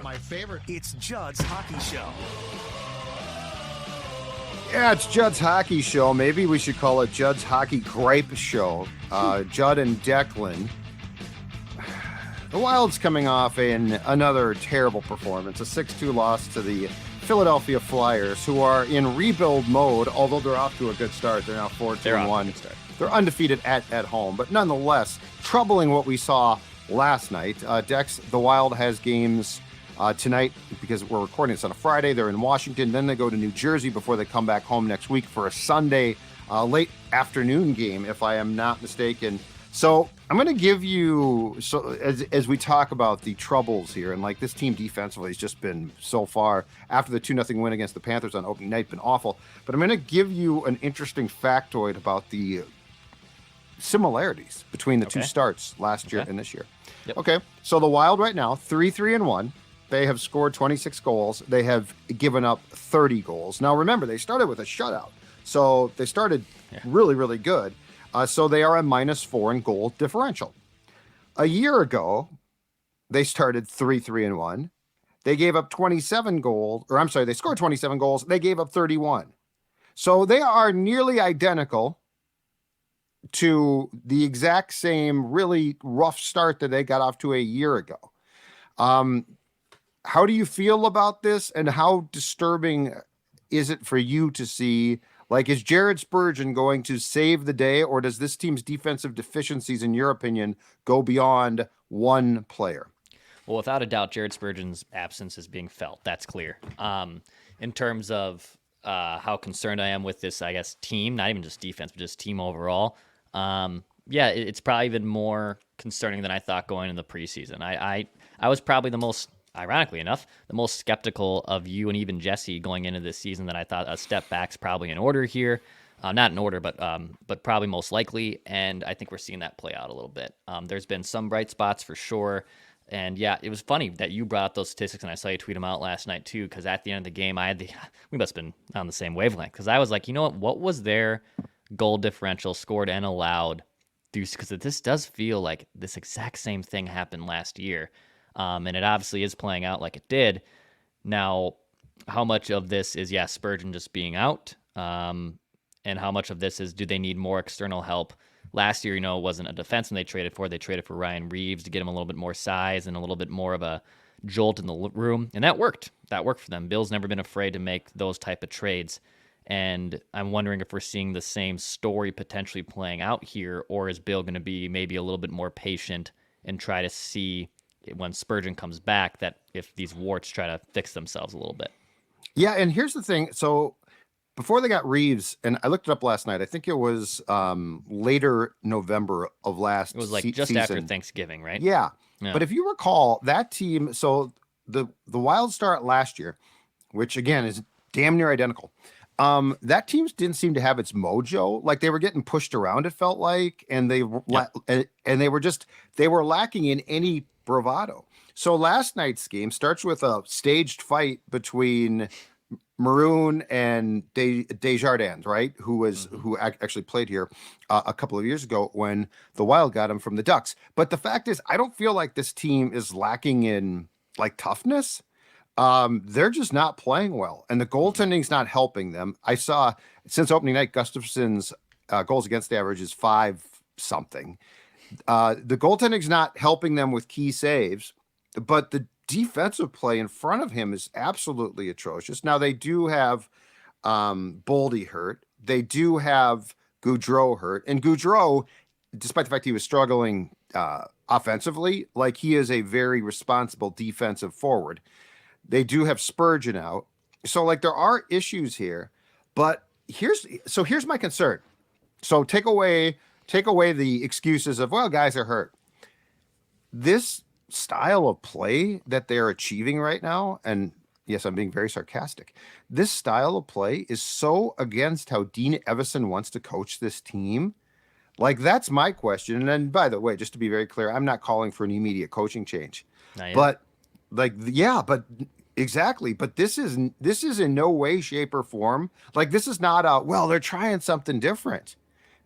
My favorite. It's Judd's Hockey Show. Yeah, it's Judd's Hockey Show. Maybe we should call it Judd's Hockey Gripe Show. Judd and Declan. The Wild's coming off another terrible performance, a 6-2 loss to the Philadelphia Flyers, who are in rebuild mode, although they're off to a good start. They're now 4-2-1. They're undefeated at home, but nonetheless, troubling what we saw last night. Dex, the Wild has games tonight because we're recording this on a Friday. They're in Washington. Then they go to New Jersey before they come back home next week for a Sunday late afternoon game, if I am not mistaken. So I'm going to give you, so as we talk about the troubles here, and like this team defensively has just been so far after the 2-0 win against the Panthers on opening night, been awful. But I'm going to give you an interesting factoid about the similarities between the two starts last year and this year. Yep. Okay, so the Wild right now, 3-3-1. They have scored 26 goals. They have given up 30 goals. Now, remember, they started with a shutout. So they started really, really good. So they are a -4 in goal differential. A year ago, they started 3-3-1. They gave up 27 goals, or I'm sorry, they scored 27 goals. They gave up 31. So they are nearly identical to the exact same really rough start that they got off to a year ago. How do you feel about this, and how disturbing is it for you to see? Like, is Jared Spurgeon going to save the day, or does this team's defensive deficiencies, in your opinion, go beyond one player? Well, without a doubt, Jared Spurgeon's absence is being felt. That's clear. In terms of how concerned I am with this, I guess, team, not even just defense, but just team overall, it's probably even more concerning than I thought going into the preseason. I was probably the most, ironically enough, the most skeptical of you and even Jesse going into this season, that I thought a step back's probably in order here. Not in order, but probably most likely. And I think we're seeing that play out a little bit. There's been some bright spots for sure. And yeah, it was funny that you brought up those statistics, and I saw you tweet them out last night too, because at the end of the game, we must have been on the same wavelength, because I was like, you know what was their goal differential scored and allowed? Because this does feel like this exact same thing happened last year. And it obviously is playing out like it did. Now, how much of this is, Spurgeon just being out? And how much of this is, do they need more external help? Last year, it wasn't a defenseman they traded for. They traded for Ryan Reeves to get him a little bit more size and a little bit more of a jolt in the room. And that worked. That worked for them. Bill's never been afraid to make those type of trades. And I'm wondering if we're seeing the same story potentially playing out here, or is Bill going to be maybe a little bit more patient and try to see when Spurgeon comes back that if these warts try to fix themselves a little bit. Yeah, and here's the thing. So before they got Reeves, and I looked it up last night, I think it was later November of last season. It was just after Thanksgiving, right? Yeah. But if you recall, that team, so the Wild start last year, which again is damn near identical. That team didn't seem to have its mojo. Like, they were getting pushed around, it felt like, and they were lacking in any bravado. So last night's game starts with a staged fight between Maroon and Desjardins, right? Who actually played here a couple of years ago when the Wild got him from the Ducks. But the fact is, I don't feel like this team is lacking in like toughness. They're just not playing well, and the goaltending's not helping them. I saw since opening night, Gustafson's goals against average is 5-something. The goaltending's not helping them with key saves, but the defensive play in front of him is absolutely atrocious. Now, they do have Boldy hurt. They do have Gaudreau hurt. And Gaudreau, despite the fact he was struggling offensively, like, he is a very responsible defensive forward. They do have Spurgeon out. So, like, there are issues here. But here's my concern. So take away the excuses of, well, guys are hurt. This style of play that they're achieving right now, and yes, I'm being very sarcastic, this style of play is so against how Dean Evason wants to coach this team. Like, that's my question. And then, by the way, just to be very clear, I'm not calling for an immediate coaching change. But exactly. But this is in no way, shape, or form. Like, this is not they're trying something different.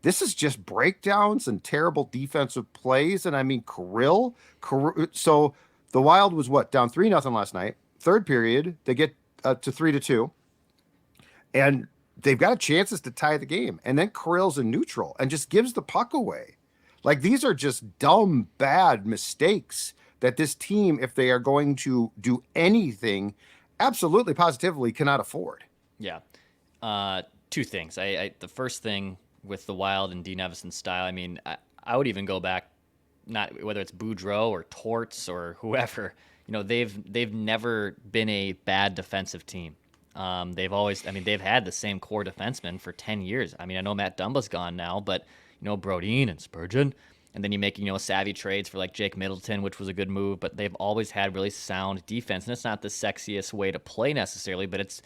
This is just breakdowns and terrible defensive plays. And I mean, Kirill. So The Wild was what, down 3-0 last night. Third period, they get to 3-2, and they've got chances to tie the game. And then Kirill's in neutral and just gives the puck away. Like, these are just dumb, bad mistakes that this team, if they are going to do anything, absolutely positively cannot afford. Yeah. Two things. The first thing with the Wild and Dean Evason's style, I mean, I would even go back, not whether it's Boudreau or Torts or whoever, they've never been a bad defensive team. They've always, I mean, they've had the same core defensemen for 10 years. I mean, I know Matt Dumba's gone now, but, Brodin and Spurgeon, and then you make, savvy trades for like Jake Middleton, which was a good move, but they've always had really sound defense. And it's not the sexiest way to play necessarily, but it's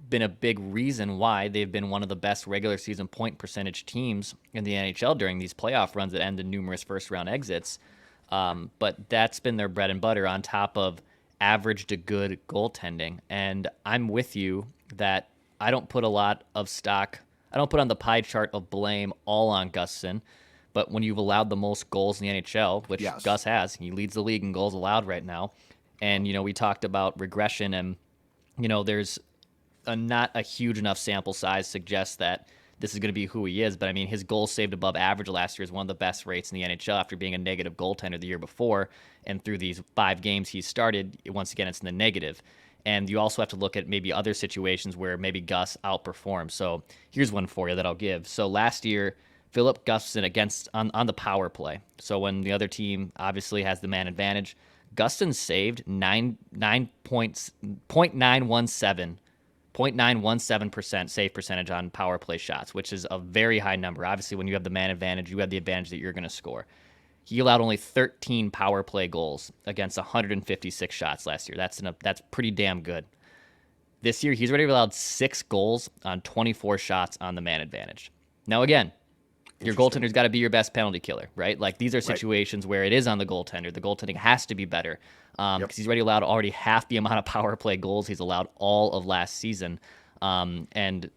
been a big reason why they've been one of the best regular season point percentage teams in the NHL during these playoff runs that end in numerous first round exits. But that's been their bread and butter on top of average to good goaltending. And I'm with you that I don't put a lot of stock. I don't put on the pie chart of blame all on Gustafsson. But when you've allowed the most goals in the NHL, which Yes. Gus has, he leads the league in goals allowed right now. And, we talked about regression and, there's not a huge enough sample size suggests that this is going to be who he is. But I mean, his goals saved above average last year is one of the best rates in the NHL after being a negative goaltender the year before. And through these 5 games he started, once again, it's in the negative. And you also have to look at maybe other situations where maybe Gus outperforms. So here's one for you that I'll give. So last year, Philip Gustafsson against on the power play. So when the other team obviously has the man advantage, Gustafsson saved 0.917% save percentage on power play shots, which is a very high number. Obviously, when you have the man advantage, you have the advantage that you're going to score. He allowed only 13 power play goals against 156 shots last year. That's pretty damn good. This year, he's already allowed 6 goals on 24 shots on the man advantage. Now, again, your goaltender's got to be your best penalty killer, right? Like, these are situations where it is on the goaltender. The goaltending has to be better because he's already half the amount of power play goals he's allowed all of last season. And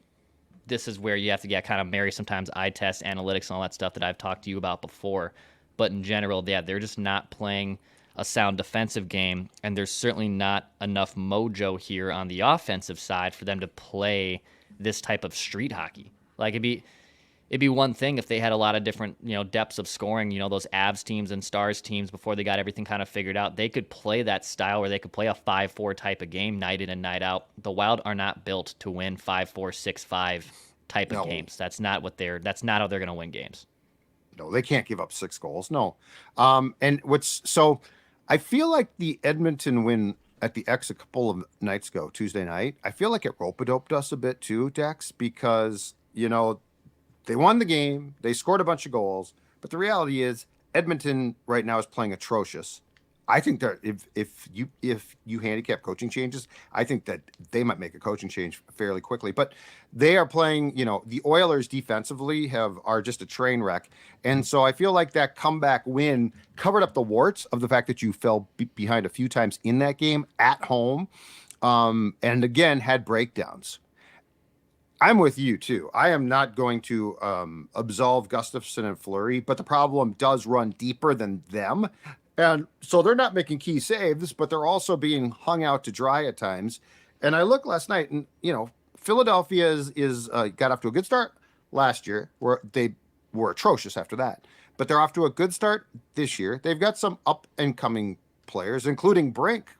this is where you have to kind of marry sometimes eye test, analytics, and all that stuff that I've talked to you about before. But in general, they're just not playing a sound defensive game, and there's certainly not enough mojo here on the offensive side for them to play this type of street hockey. Like, it'd be one thing if they had a lot of different, depths of scoring, those Avs teams and Stars teams before they got everything kind of figured out. They could play that style where they could play a 5-4 type of game night in and night out. The Wild are not built to win 5-4, 6-5 type of games. That's not how they're going to win games. No, they can't give up 6 goals. No. So I feel like the Edmonton win at the X a couple of nights ago, Tuesday night, I feel like it rope-a-doped us a bit too, Dex, because, they won the game, they scored a bunch of goals, but the reality is Edmonton right now is playing atrocious. I think that if you handicap coaching changes, I think that they might make a coaching change fairly quickly. But they are playing, the Oilers defensively are just a train wreck. And so I feel like that comeback win covered up the warts of the fact that you fell behind a few times in that game at home, and again had breakdowns. I'm with you too. I am not going to absolve Gustafsson and Fleury, but the problem does run deeper than them. And so they're not making key saves, but they're also being hung out to dry at times. And I looked last night and, Philadelphia is got off to a good start last year, where they were atrocious after that. But they're off to a good start this year. They've got some up and coming players, including Brink,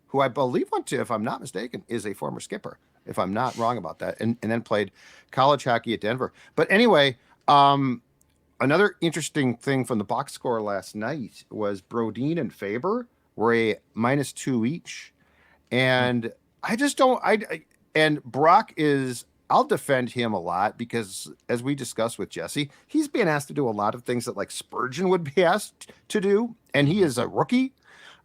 who I believe if I'm not mistaken, is a former skipper, if I'm not wrong about that, and then played college hockey at Denver. But anyway, another interesting thing from the box score last night was Brodin and Faber were a -2 each. And I just don't, and Brock I'll defend him a lot because, as we discussed with Jesse, he's being asked to do a lot of things that like Spurgeon would be asked to do, and he is a rookie.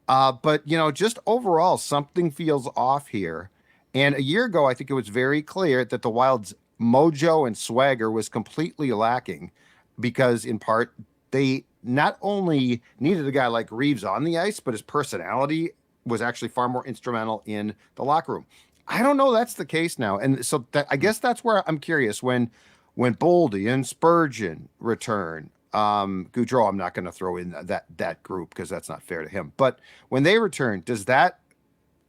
But, just overall, something feels off here. And a year ago, I think it was very clear that the Wild's mojo and swagger was completely lacking because, in part, they not only needed a guy like Reeves on the ice, but his personality was actually far more instrumental in the locker room. I don't know that's the case now. And so I guess that's where I'm curious when Boldy and Spurgeon return, Goudreau, I'm not going to throw in that group because that's not fair to him. But when they return, does that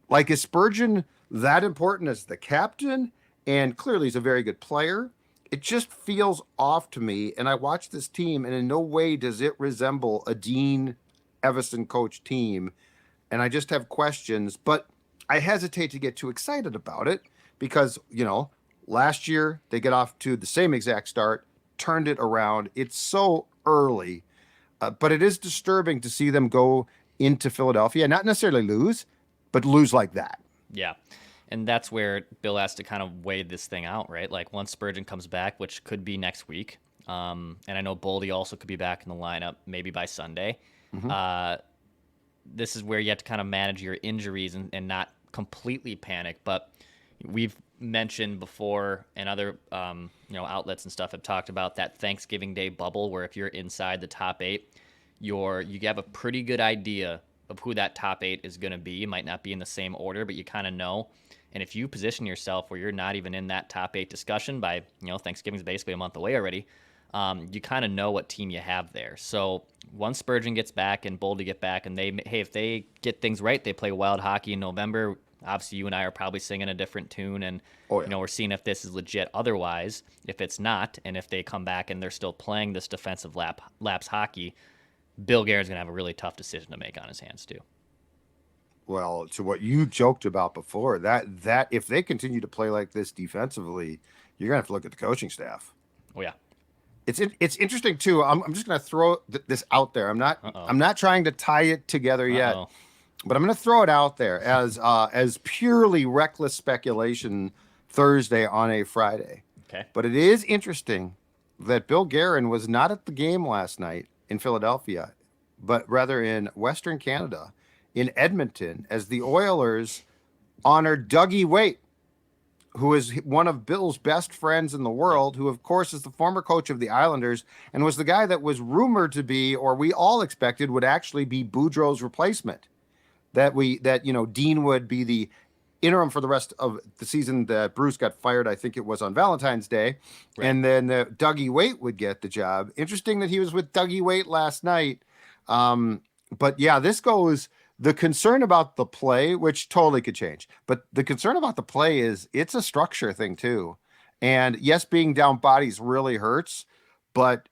like is Spurgeon that important as the captain? And clearly he's a very good player. It just feels off to me. And I watch this team, and in no way does it resemble a Dean Evison coach team. And I just have questions, but I hesitate to get too excited about it because, last year they get off to the same exact start, turned it around. It's so early, but it is disturbing to see them go into Philadelphia, not necessarily lose, but lose like that. Yeah. And that's where Bill has to kind of weigh this thing out, right? Like once Spurgeon comes back, which could be next week, and I know Boldy also could be back in the lineup maybe by Sunday. Mm-hmm. This is where you have to kind of manage your injuries and not completely panic. But we've mentioned before, and other outlets and stuff have talked about that Thanksgiving Day bubble, where if you're inside the top 8, you have a pretty good idea of who that top 8 is going to be. It might not be in the same order, but you kind of know. And if you position yourself where you're not even in that top 8 discussion by, Thanksgiving's basically a month away already, you kind of know what team you have there. So once Spurgeon gets back and Boldy get back, and if they get things right, they play wild hockey in November. Obviously, you and I are probably singing a different tune, and we're seeing if this is legit. Otherwise, if it's not, and if they come back and they're still playing this defensive lapse hockey, Bill Guerin's going to have a really tough decision to make on his hands too. Well, to what you joked about before, that if they continue to play like this defensively, you're going to have to look at the coaching staff. Oh yeah. It's interesting too. I'm just going to throw this out there. I'm not trying to tie it together yet, but I'm going to throw it out there as purely reckless speculation Thursday on a Friday. Okay. But it is interesting that Bill Guerin was not at the game last night in Philadelphia, but rather in Western Canada, in Edmonton, as the Oilers honored Dougie Weight, who is one of Bill's best friends in the world, who of course is the former coach of the Islanders and was the guy that was rumored to be, or we all expected would actually be, Boudreau's replacement. That Dean would be the interim for the rest of the season. That Bruce got fired, I think it was on Valentine's Day, right. And then Dougie Weight would get the job. Interesting that he was with Dougie Weight last night. But yeah, this goes. The concern about the play, which totally could change, but the concern about the play is it's a structure thing too. And yes, being down bodies really hurts, but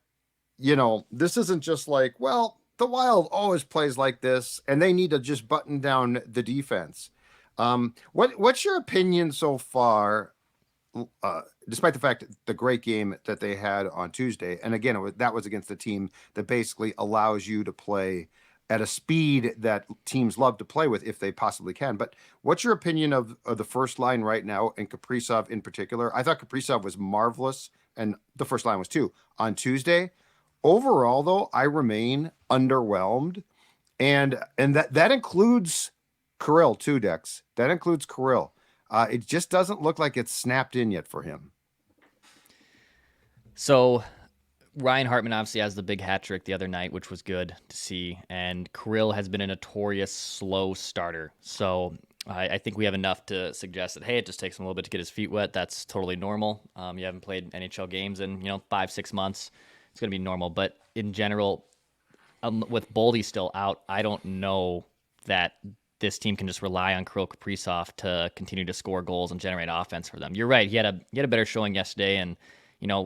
this isn't just like, well, the Wild always plays like this and they need to just button down the defense. What's your opinion so far, despite the fact the great game that they had on Tuesday? And again, that was against the team that basically allows you to play at a speed that teams love to play with if they possibly can. But what's your opinion of the first line right now, and Kaprizov in particular? I thought Kaprizov was marvelous, and the first line was too on Tuesday. Overall, though, I remain underwhelmed, and that includes Kirill too, Dex. That includes Kirill. It just doesn't look like it's snapped in yet for him. So Ryan Hartman obviously has the big hat trick the other night, which was good to see. And Kirill has been a notorious slow starter. So I think we have enough to suggest that, hey, it just takes him a little bit to get his feet wet. That's totally normal. You haven't played NHL games in 5-6 months. It's going to be normal. But in general, with Boldy still out, I don't know that this team can just rely on Kirill Kaprizov to continue to score goals and generate offense for them. You're right. He had a better showing yesterday, and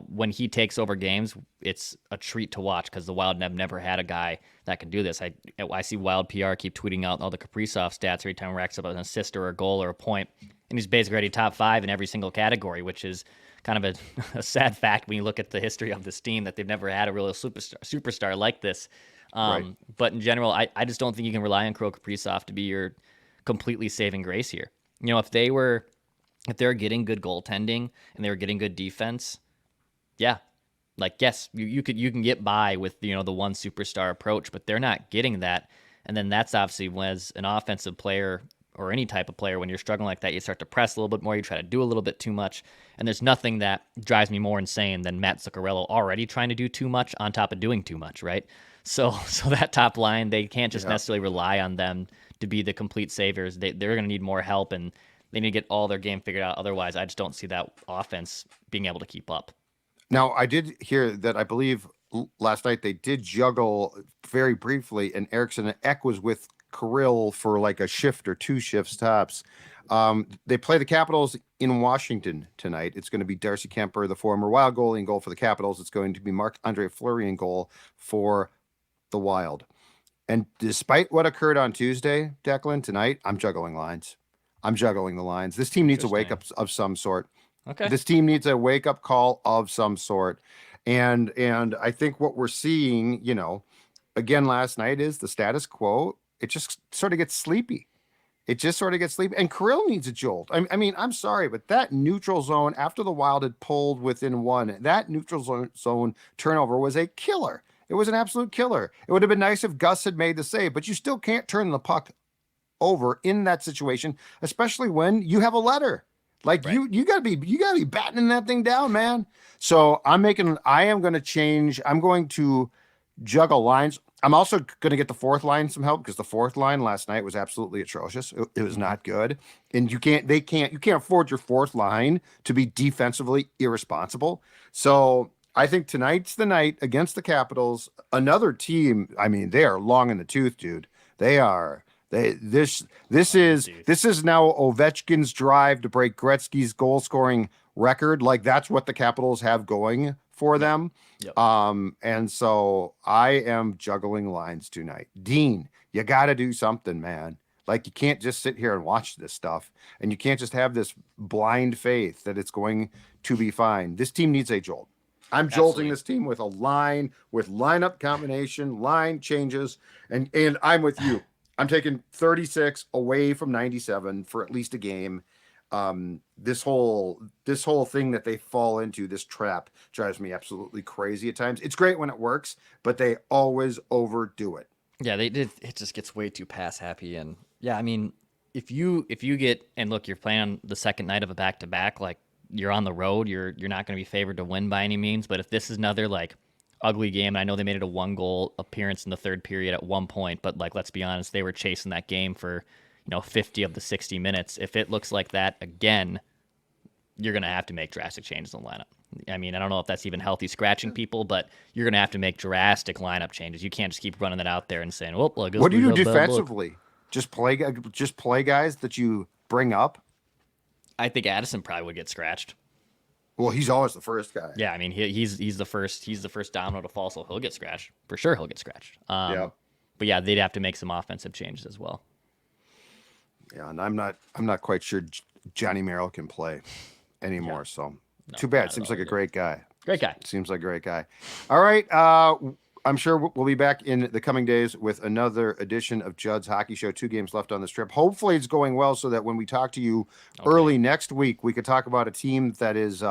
when he takes over games, it's a treat to watch because the Wild have never had a guy that can do this. I see Wild PR keep tweeting out all the Kaprizov stats every time he racks up an assist or a goal or a point, and he's basically already top 5 in every single category, which is kind of a sad fact when you look at the history of this team, that they've never had a real superstar like this. Right. But in general, I just don't think you can rely on Kirill Kaprizov to be your completely saving grace here. If they're getting good goaltending and they were getting good defense, yeah, yes, you can get by with the one superstar approach, but they're not getting that. And then that's obviously as an offensive player or any type of player, when you're struggling like that, you start to press a little bit more, you try to do a little bit too much. And there's nothing that drives me more insane than Matt Zuccarello already trying to do too much on top of doing too much, right? So that top line, they can't just necessarily rely on them to be the complete saviors. They're going to need more help, and they need to get all their game figured out. Otherwise, I just don't see that offense being able to keep up. Now, I did hear that I believe last night. They did juggle very briefly, and Erickson and Eck was with Kirill for like a shift or two shifts tops. They play the Capitals in Washington tonight. It's going to be Darcy Kemper, the former Wild goalie, in goal for the Capitals. It's going to be Marc-Andre Fleury in goal for the Wild. And despite what occurred on Tuesday, Declan, tonight, I'm juggling lines. I'm juggling the lines. This team needs a wake up of some sort. Okay. This team needs a wake up call of some sort. And I think what we're seeing, again last night is the status quo. It just sort of gets sleepy. It just sort of gets sleepy. And Kirill needs a jolt. I mean, I'm sorry, but that neutral zone after the Wild had pulled within one, that neutral zone turnover was a killer. It was an absolute killer. It would have been nice if Gus had made the save, but you still can't turn the puck over in that situation, especially when you have a letter. Like Right. you gotta be battening that thing down, man. So I am going to change. I'm going to juggle lines. I'm also going to get the fourth line some help because the fourth line last night was absolutely atrocious. It was not good. And you can't afford your fourth line to be defensively irresponsible. So I think tonight's the night against the Capitals, another team. I mean, they are long in the tooth, dude. They are. This is now Ovechkin's drive to break Gretzky's goal scoring record. Like that's what the Capitals have going for them. Yep. And so I am juggling lines tonight. Dean, you got to do something, man. Like you can't just sit here and watch this stuff, and you can't just have this blind faith that it's going to be fine. This team needs a jolt. I'm jolting this team with a line, with lineup combination, line changes, and I'm with you. I'm taking 36 away from 97 for at least a game. This whole thing that they fall into, this trap, drives me absolutely crazy at times. It's great when it works, but they always overdo it. Yeah, they did. It just gets way too pass happy, and yeah, I mean, if you get and look, you're playing on the second night of a back to back, like you're on the road, you're not going to be favored to win by any means. But if this is another like ugly game, and I know they made it a 1-goal appearance in the third period at one point, but like let's be honest, they were chasing that game for 50 of the 60 minutes. If it looks like that again, you're going to have to make drastic changes in the lineup. I mean, I don't know if that's even healthy scratching people, but you're going to have to make drastic lineup changes. You can't just keep running it out there and saying, "Well, look, what do you do defensively? Just play guys that you bring up." I think Addison probably would get scratched. Well, he's always the first guy. Yeah, I mean, he's the first domino to fall, so he'll get scratched for sure. He'll get scratched. Yeah. But yeah, they'd have to make some offensive changes as well. Yeah, and I'm not quite sure Johnny Merrill can play anymore. Yeah. So No, too bad. not Seems at all, like a great guy. Great guy. Seems like a great guy. All right. I'm sure we'll be back in the coming days with another edition of Judd's Hockey Show. 2 games left on this trip. Hopefully it's going well so that when we talk to you early next week, we could talk about a team that is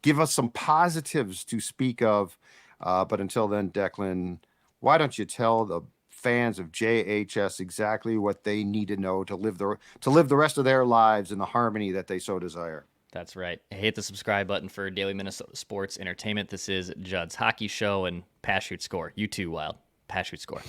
give us some positives to speak of. But until then, Declan, why don't you tell the fans of JHS exactly what they need to know to live the rest of their lives in the harmony that they so desire? That's right. Hit the subscribe button for Daily Minnesota Sports Entertainment. This is Judd's Hockey Show and Pass Shoot Score. You too, Wild. Pass Shoot Score.